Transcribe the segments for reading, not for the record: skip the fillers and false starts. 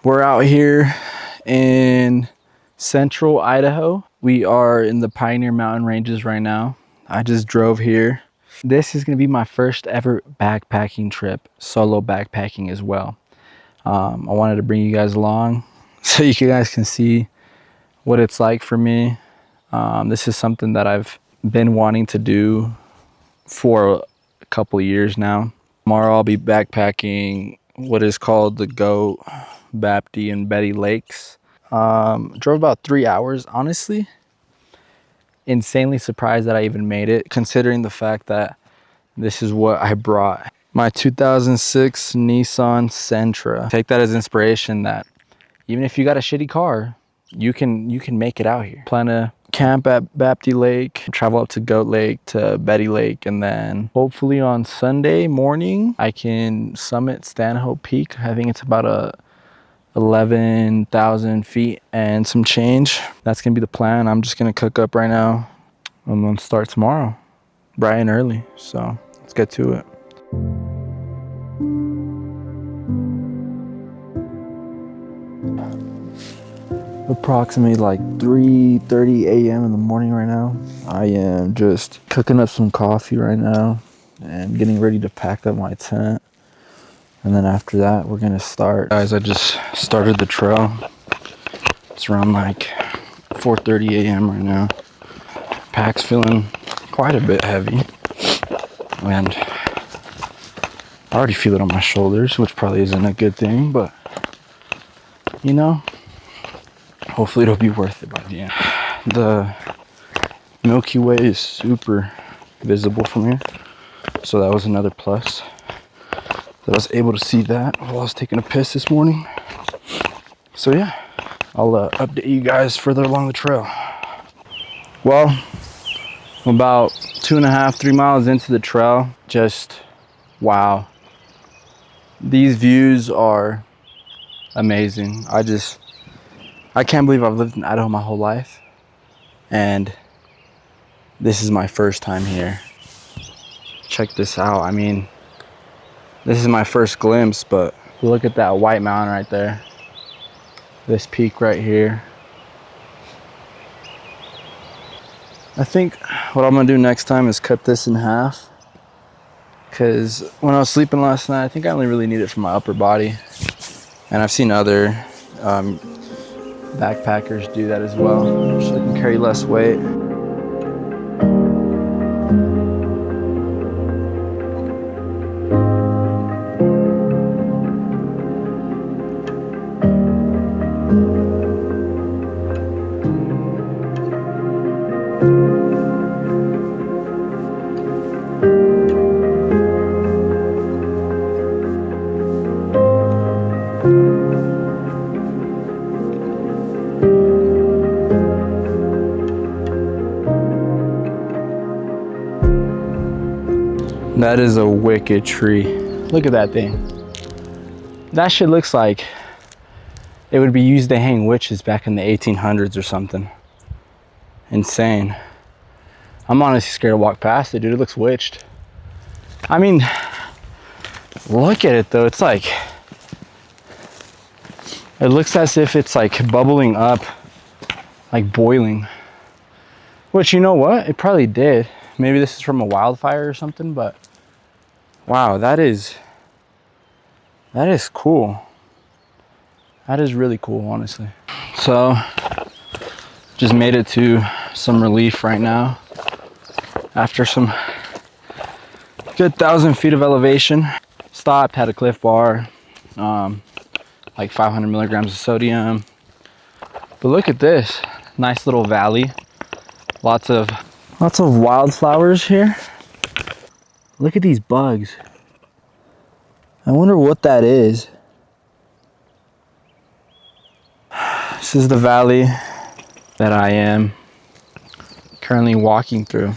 We're out here in central Idaho. We are in the Pioneer Mountain Ranges right now. I just drove here. This is gonna be my first ever backpacking trip, solo backpacking as well. I wanted to bring you guys along so you guys can see what it's like for me. This is something that I've been wanting to do for a couple of years now. Tomorrow I'll be backpacking what is called the Goat, Baptie, and Betty Lakes. Drove about 3 hours, honestly. Insanely surprised that I even made it, considering the fact that this is what I brought. My 2006 Nissan Sentra. Take that as inspiration that even if you got a shitty car, you can make it out here. Plan to camp at Baptie Lake, travel up to Goat Lake, to Betty Lake, and then hopefully on Sunday morning I can summit Standhope Peak. I think it's about 11,000 feet and some change. That's gonna be the plan. I'm just gonna cook up right now and then start tomorrow bright and early. So let's get to it. Approximately like 3:30 a.m. in the morning right now. I am just cooking up some coffee right now and getting ready to pack up my tent. And then after that, we're gonna start. Guys, I just started the trail. It's around like 4:30 a.m. right now. Pack's feeling quite a bit heavy. And I already feel it on my shoulders, which probably isn't a good thing, but you know, hopefully it'll be worth it by the end. The Milky Way is super visible from here, so that was another plus, that I was able to see that while I was taking a piss this morning. So yeah, I'll update you guys further along the trail. Well, I'm about 2.5-3 miles into the trail. Just wow, these views are amazing. I can't believe I've lived in Idaho my whole life, and this is my first time here. Check this out. I mean, this is my first glimpse, but look at that white mountain right there. This peak right here. I think what I'm gonna do next time is cut this in half, because when I was sleeping last night, I think I only really need it for my upper body. And I've seen other backpackers do that as well, so they can carry less weight. That is a wicked tree. Look at that thing. That shit looks like it would be used to hang witches back in the 1800s or something. Insane. I'm honestly scared to walk past it, dude. It looks witched. I mean, look at it though. It's like, it looks as if it's like bubbling up, like boiling. Which, you know what? It probably did. Maybe this is from a wildfire or something, but wow, that is cool. That is really cool, honestly. So, just made it to some relief right now. After some good 1,000 feet of elevation. Stopped, had a Cliff Bar, like 500 milligrams of sodium. But look at this, nice little valley. Lots of wildflowers here. Look at these bugs. I wonder what that is. This is the valley that I am currently walking through.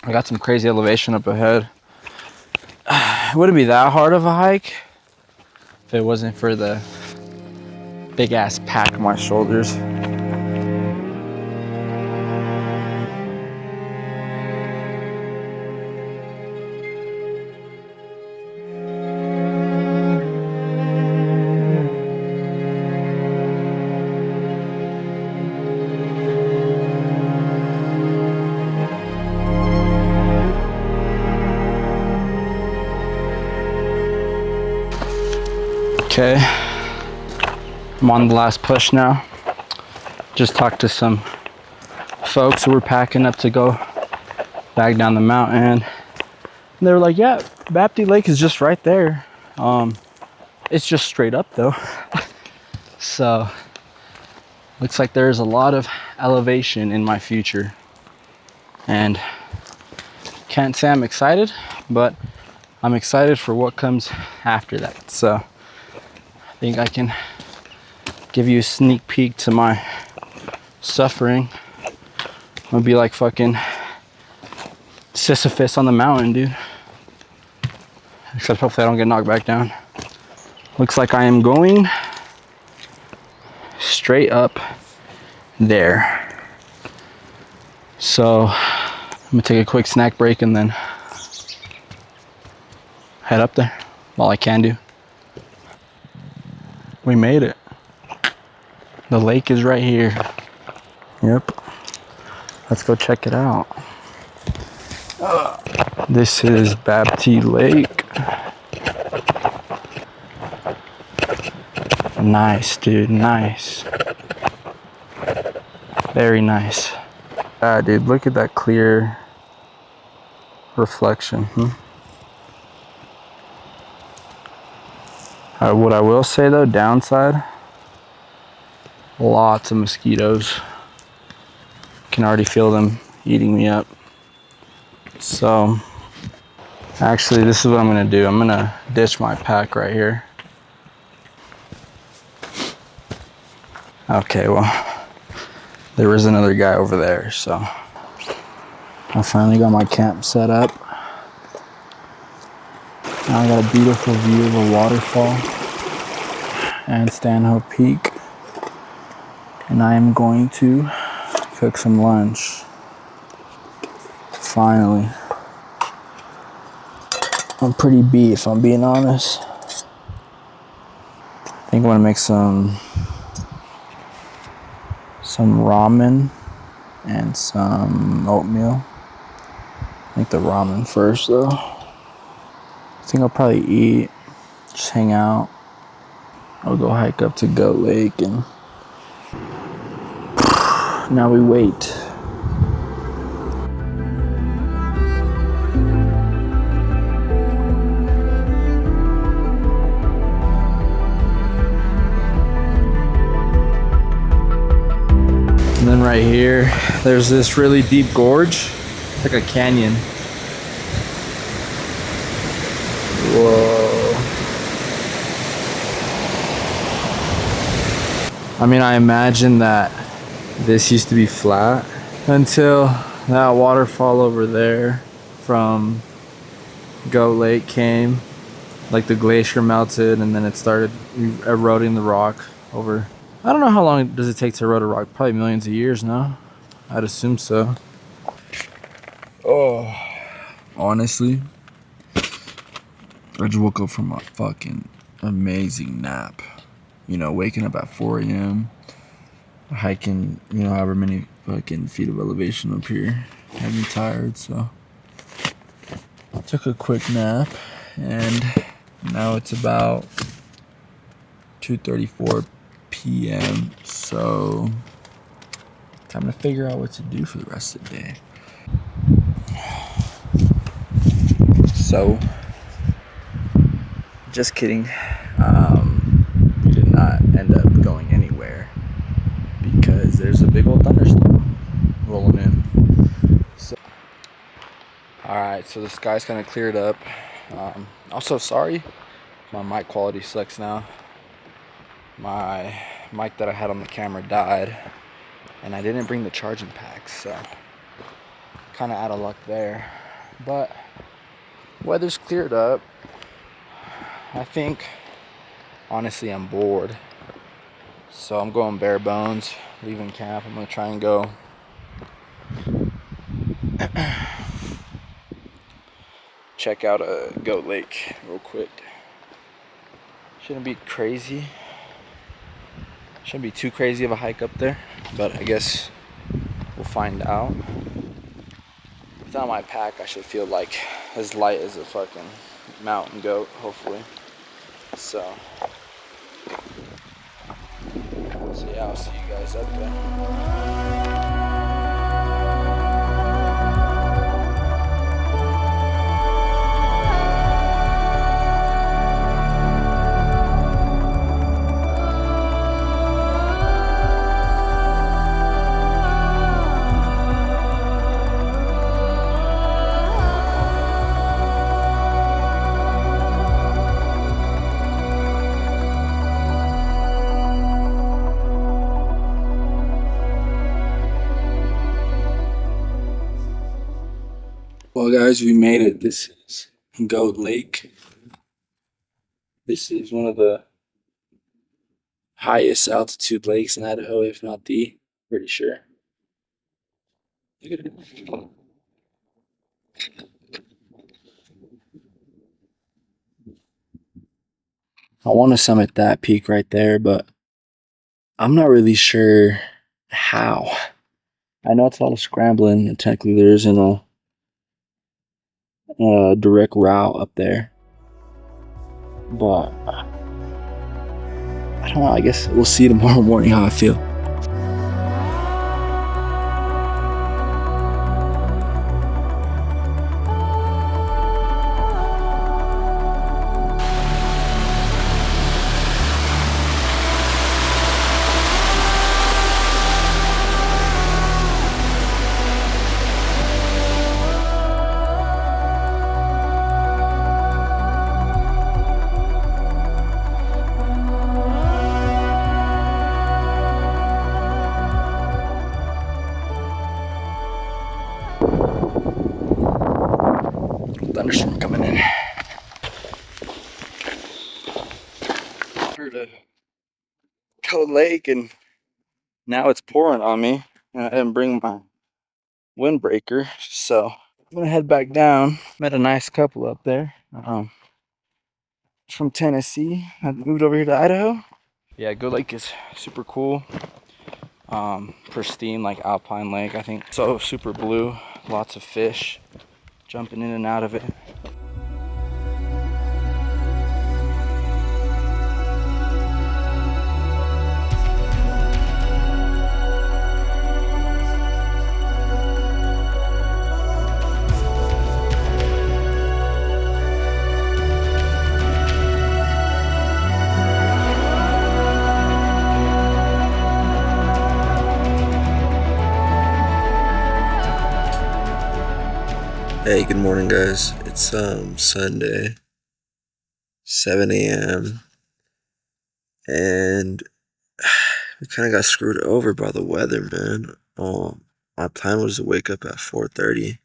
I got some crazy elevation up ahead. It wouldn't be that hard of a hike if it wasn't for the big ass pack on my shoulders. Okay, I'm on the last push now. Just talked to some folks who were packing up to go back down the mountain. And they were like, yeah, Baptie Lake is just right there. It's just straight up though. So looks like there's a lot of elevation in my future. And can't say I'm excited, but I'm excited for what comes after that. So I think I can give you a sneak peek to my suffering. I'm gonna be like fucking Sisyphus on the mountain, dude. Except hopefully I don't get knocked back down. Looks like I am going straight up there. So I'm gonna take a quick snack break and then head up there. All I can do. We made it. The lake is right here. Yep. Let's go check it out. This is Baptie Lake. Nice, dude, nice. Very nice. Ah, dude, look at that clear reflection. What I will say though, downside, lots of mosquitoes. Can already feel them eating me up. So, actually, this is what I'm gonna do. I'm gonna ditch my pack right here. Okay, well, there was another guy over there, so I finally got my camp set up. Now I got a beautiful view of a waterfall and Standhope Peak. And I am going to cook some lunch. Finally. I'm pretty beat, if I'm being honest. I think I'm gonna make some ramen and some oatmeal. I think the ramen first though. I think I'll probably eat, just hang out. I'll go hike up to Goat Lake and now we wait. And then right here, there's this really deep gorge. It's like a canyon. Whoa. I mean, I imagine that this used to be flat until that waterfall over there from Goat Lake came. Like the glacier melted and then it started eroding the rock over. I don't know how long does it take to erode a rock. Probably millions of years now. I'd assume so. Oh, honestly, I just woke up from a fucking amazing nap. You know, waking up at 4 a.m. hiking, you know, however many fucking feet of elevation up here. Had me tired, so I took a quick nap and now it's about 2:34 p.m. So time to figure out what to do for the rest of the day. So just kidding. Did not end up going anywhere because there's a big old thunderstorm rolling in. So, all right, so the sky's kind of cleared up. Also, sorry, my mic quality sucks now. My mic that I had on the camera died, and I didn't bring the charging pack, so kind of out of luck there. But weather's cleared up. I think, honestly, I'm bored. So I'm going bare bones, leaving camp. I'm gonna try and go check out a Goat Lake real quick. Shouldn't be crazy. Shouldn't be too crazy of a hike up there, but I guess we'll find out. Without my pack, I should feel like as light as a fucking mountain goat, hopefully. So So yeah, I'll see you guys up there. Well, guys, we made it. This is Goat Lake. This is one of the highest altitude lakes in Idaho, if not the, pretty sure. Look at it. I want to summit that peak right there, but I'm not really sure how. I know it's a lot of scrambling, and technically there isn't a direct route up there. But I don't know. I guess we'll see tomorrow morning how I feel. Thunderstorm coming in. Water to Goat Lake, and now it's pouring on me. And I didn't bring my windbreaker, so I'm gonna head back down. Met a nice couple up there. From Tennessee. I moved over here to Idaho. Yeah, Goat Lake is super cool. Pristine, like alpine lake, I think. So super blue, lots of fish jumping in and out of it. Hey, good morning, guys. It's Sunday, 7 a.m. and we kind of got screwed over by the weather, man. My plan was to wake up at 4:30,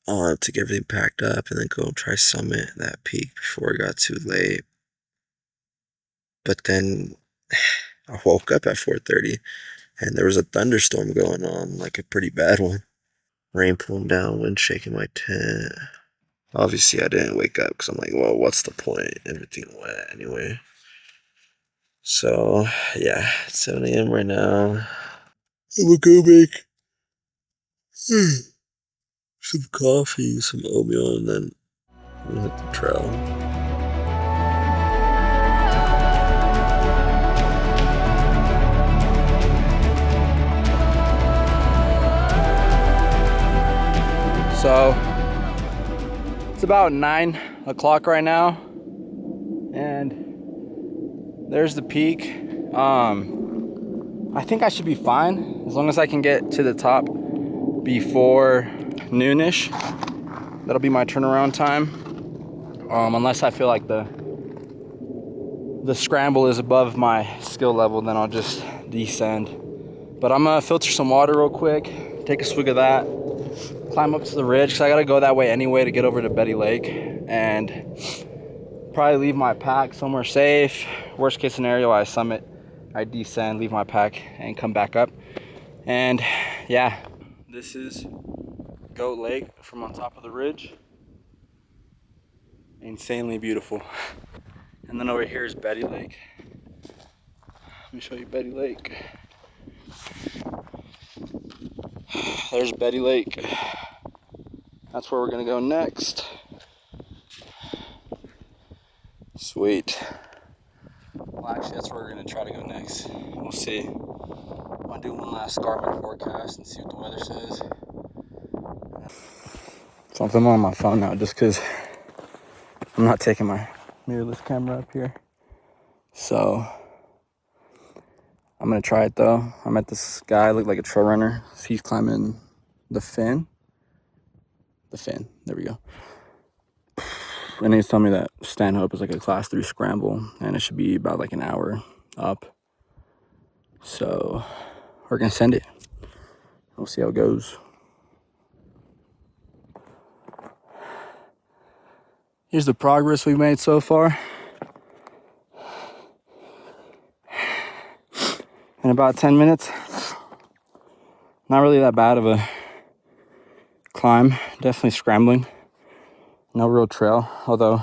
to get everything packed up and then go and try summit that peak before it got too late. But then I woke up at 4:30 and there was a thunderstorm going on, like a pretty bad one. Rain pulling down, wind shaking my tent. Obviously, I didn't wake up because I'm like, well, what's the point? Everything wet anyway. So, yeah, it's 7 a.m. right now. I'm gonna go make some coffee, some oatmeal, and then I'm gonna hit the trail. So it's about 9 o'clock right now, and there's the peak. I think I should be fine as long as I can get to the top before noonish. That'll be my turnaround time. Unless I feel like the scramble is above my skill level, then I'll just descend. But I'm gonna filter some water real quick, take a swig of that, climb up to the ridge, because I gotta go that way anyway to get over to Betty Lake, and probably leave my pack somewhere safe. Worst case scenario, I summit, I descend, leave my pack, and come back up. And yeah, this is Goat Lake from on top of the ridge. Insanely beautiful. And then over here is Betty Lake. Let me show you Betty Lake. There's Betty Lake. That's where we're gonna go next. Sweet. Well, actually, that's where we're gonna try to go next. We'll see. I'm gonna do one last Garmin forecast and see what the weather says. So I'm filming on my phone now just because I'm not taking my mirrorless camera up here. So I'm gonna try it though. I met this guy, looked like a trail runner. He's climbing the fin. There we go. And he's telling me that standhope is like a class 3 scramble and it should be about like an hour up. So we're gonna send it. We'll see how it goes. Here's the progress we've made so far. In about 10 minutes. Not really that bad of a climb. Definitely scrambling. No real trail, although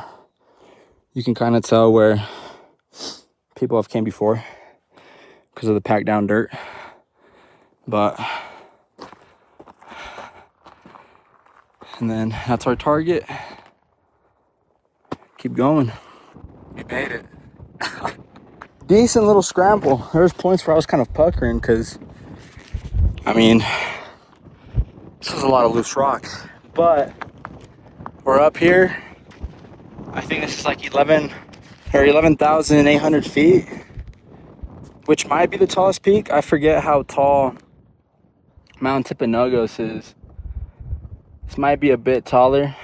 you can kind of tell where people have came before because of the packed down dirt. But, and then that's our target. Keep going. We made it. Decent little scramble. There was points where I was kind of puckering because, I mean, this was a lot of loose rock. But we're up here. I think this is like 11,800 feet, which might be the tallest peak. I forget how tall Mount Timpanogos is. This might be a bit taller.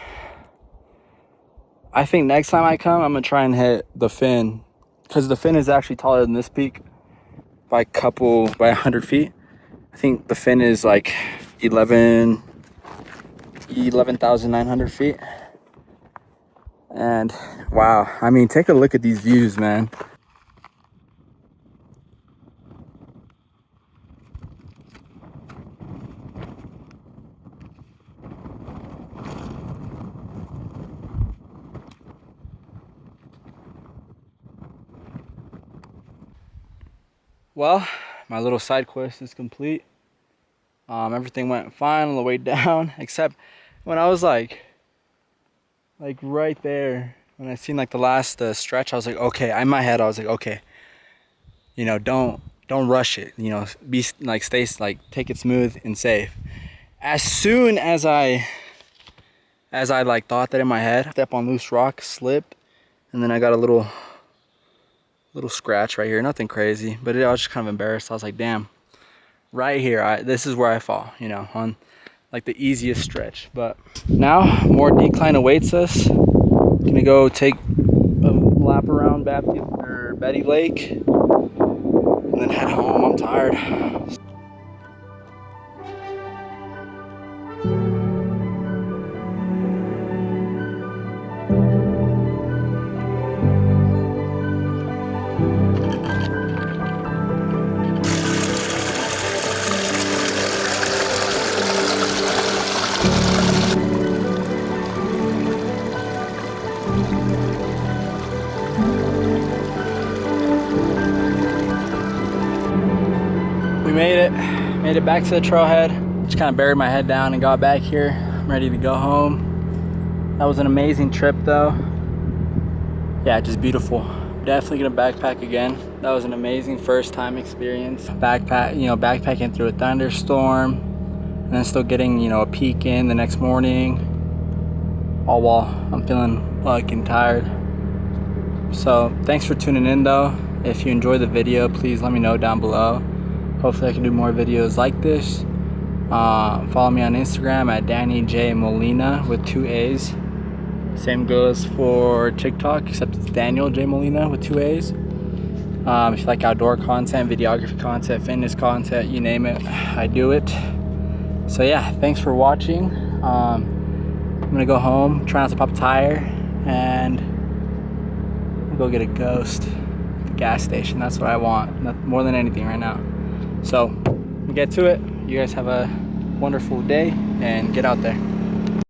I think next time I come, I'm gonna try and hit the fin, because the fin is actually taller than this peak by 100 feet. I think the fin is like 11,900 feet. And wow, I mean, take a look at these views, man. Well, my little side quest is complete. Everything went fine on the way down, except when I was like right there, when I seen like the last stretch, I was like, okay, in my head, I was like, okay, you know, don't rush it, you know, be like, stay, like, take it smooth and safe. As soon as I like thought that in my head, step on loose rock, slipped, and then I got a little scratch right here. Nothing crazy, but I was just kind of embarrassed. I was like, damn, right here, this is where I fall, you know, on like the easiest stretch. But now more decline awaits us. Gonna go take a lap around Betty Lake and then head home. I'm tired. We made it back to the trailhead. Just kind of buried my head down and got back here. I'm ready to go home. That was an amazing trip though. Yeah, just beautiful. Definitely gonna backpack again. That was an amazing first time experience. Backpacking through a thunderstorm and then still getting, you know, a peek in the next morning, all while I'm feeling fucking tired. So thanks for tuning in though. If you enjoyed the video, please let me know down below. Hopefully I can do more videos like this. Follow me on Instagram at Danny J Molina with 2 A's. Same goes for TikTok, except it's Daniel J Molina with 2 A's. If you like outdoor content, videography content, fitness content, you name it, I do it. So yeah, thanks for watching. I'm gonna go home, try not to pop a tire, and I'll go get a ghost at the gas station. That's what I want, more than anything right now. So we'll get to it. You guys have a wonderful day and get out there.